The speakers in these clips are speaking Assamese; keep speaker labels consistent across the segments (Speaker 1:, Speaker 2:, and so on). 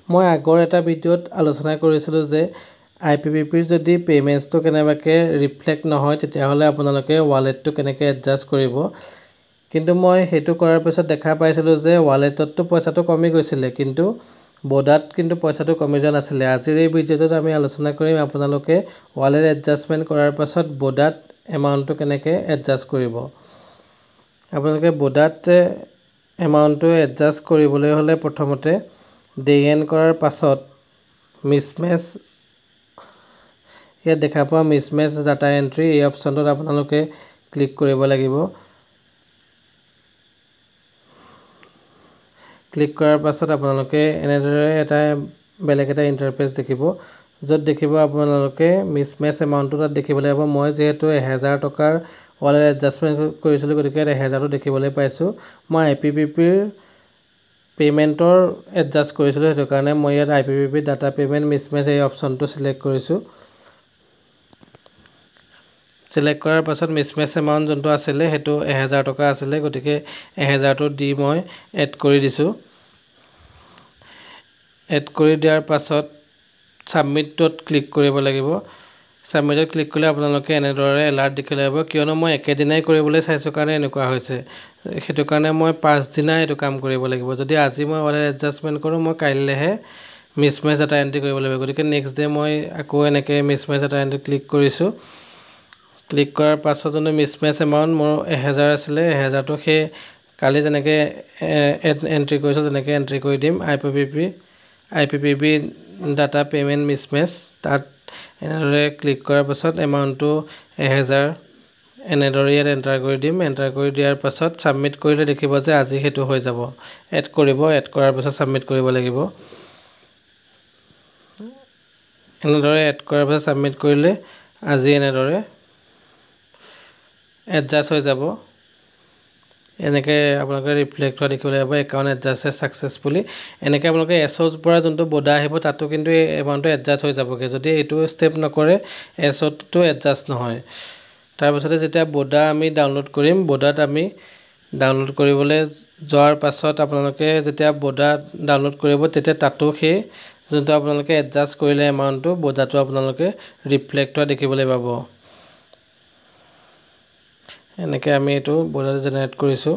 Speaker 1: মই আগৰ এটা ভিডিঅ'ত আলোচনা কৰিছিলোঁ যে IPPBৰ যদি পেমেণ্টছটো কেনেবাকৈ ৰিফ্লেক্ট নহয় তেতিয়াহ'লে আপোনালোকে ৱালেটটো কেনেকৈ এডজাষ্ট কৰিব। কিন্তু মই সেইটো কৰাৰ পিছত দেখা পাইছিলোঁ যে ৱালেটতটো পইচাটো কমি গৈছিলে কিন্তু বৰ্ডাত কিন্তু পইচাটো কমি যোৱা নাছিলে। আজিৰ এই ভিডিঅ'টোত আমি আলোচনা কৰিম আপোনালোকে ৱালেট এডজাষ্টমেণ্ট কৰাৰ পাছত বৰ্ডাত এমাউণ্টটো কেনেকৈ এডজাষ্ট কৰিব। আপোনালোকে বৰ্ডাত এমাউণ্টটো এডজাষ্ট কৰিবলৈ হ'লে প্ৰথমতে ডে এণ্ড কৰাৰ পাছত মিছমেচ ইয়াত দেখা পোৱা মিছমেচ ডাটা এণ্ট্ৰি এই অপশ্যনটোত আপোনালোকে ক্লিক কৰিব লাগিব। ক্লিক কৰাৰ পাছত আপোনালোকে এনেদৰে বেলেগ এটা ইণ্টাৰফেচ দেখিব য'ত দেখিব আপোনালোকে মিছমেচ এমাউণ্টটো তাত দেখিবলৈ পাব। মই যিহেতু 1000 টকাৰ ৱালেট এডজাষ্টমেণ্ট কৰিছিলোঁ গতিকে 1000টো দেখিবলৈ পাইছোঁ। মই IPPBৰ পেমেণ্টৰ এডজাষ্ট কৰিছিলোঁ সেইটো কাৰণে মই ইয়াত IPPB ডাটা পেমেণ্ট মিছমেচ এই অপশ্যনটো চিলেক্ট কৰিছোঁ। চিলেক্ট কৰাৰ পাছত মিছমেচ এমাউণ্ট যোনটো আছিলে সেইটো 1000 টকা আছিলে গতিকে 1000টো দি মই এড কৰি দিছোঁ। এড কৰি দিয়াৰ পাছত ছাবমিটত ক্লিক কৰিব লাগিব। ছাবমিটত ক্লিক কৰিলে আপোনালোকে এনেদৰে এলাৰ্ট দেখিবলৈ পাব কিয়নো মই একেদিনাই কৰিবলৈ চাইছোঁ কাৰণে এনেকুৱা হৈছে। সেইটো কাৰণে মই 5 দিনা এইটো কাম কৰিব লাগিব। যদি আজি মই ৱালেট এডজাষ্টমেণ্ট কৰোঁ মই কাইলৈহে মিছমেচ ডাটা এণ্ট্ৰি কৰিব লাগিব। গতিকে নেক্সট ডে মই আকৌ এনেকৈ মিছমেচ ডাটা এণ্ট্ৰি ক্লিক কৰিছোঁ। ক্লিক কৰাৰ পাছত যোনটো মিছমেচ এমাউণ্ট মোৰ 1000 আছিলে 1000টো সেই কালি যেনেকৈ এণ্ট্ৰি কৰিছোঁ তেনেকৈ এণ্ট্ৰি কৰি দিম। IPPB ডাটা পেমেণ্ট মিছমেচ তাত এনেদৰে ক্লিক কৰাৰ পাছত এমাউণ্টটো 1000 এনেদৰে ইয়াত এণ্টাৰ কৰি দিম। এণ্টাৰ কৰি দিয়াৰ পাছত ছাবমিট কৰিলে দেখিব যে আজি সেইটো হৈ যাব। এড কৰাৰ পাছত ছাবমিট কৰিব লাগিব। এনেদৰে এড কৰাৰ পাছত ছাবমিট কৰিলে আজি এনেদৰে এডজাষ্ট হৈ যাব। এনেকৈ আপোনালোকে ৰিফ্লেক্ট হোৱা দেখিবলৈ পাব একাউণ্ট এডজাষ্টেড ছাকচেছফুলি। এনেকৈ আপোনালোকে এছঅ'ৰ পৰা যোনটো বৰ্ডাৰ আহিব তাতো কিন্তু এই এমাউণ্টটো এডজাষ্ট হৈ যাবগৈ। যদি এইটো ষ্টেপ নকৰে এছঅ'টো এডজাষ্ট নহয়। তাৰপিছতে যেতিয়া বৰ্ডাৰ আমি ডাউনলোড কৰিম বৰ্ডাৰত আমি ডাউনলোড কৰিবলৈ যোৱাৰ পাছত আপোনালোকে যেতিয়া বৰ্ডাৰ ডাউনলোড কৰিব তেতিয়া তাতো সেই যোনটো আপোনালোকে এডজাষ্ট কৰিলে এমাউণ্টটো বৰ্ডাৰটো আপোনালোকে ৰিফ্লেক্ট হোৱা দেখিবলৈ পাব। এনেকৈ আমি এইটো বৰ্ডাৰ জেনেৰেট কৰিছোঁ।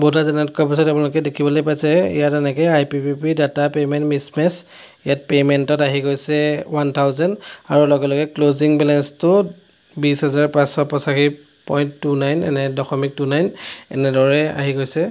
Speaker 1: বৰ্ডাৰ জেনেৰেট কৰাৰ পাছত আপোনালোকে দেখিবলৈ পাইছে ইয়াত এনেকৈ IPPB ডাটা পেমেণ্ট মিছমেচ ইয়াত পে'মেণ্টত আহি গৈছে 1000 আৰু লগে লগে ক্লজিং বেলেঞ্চটো 20,585.29 এনে .29 এনেদৰে আহি গৈছে।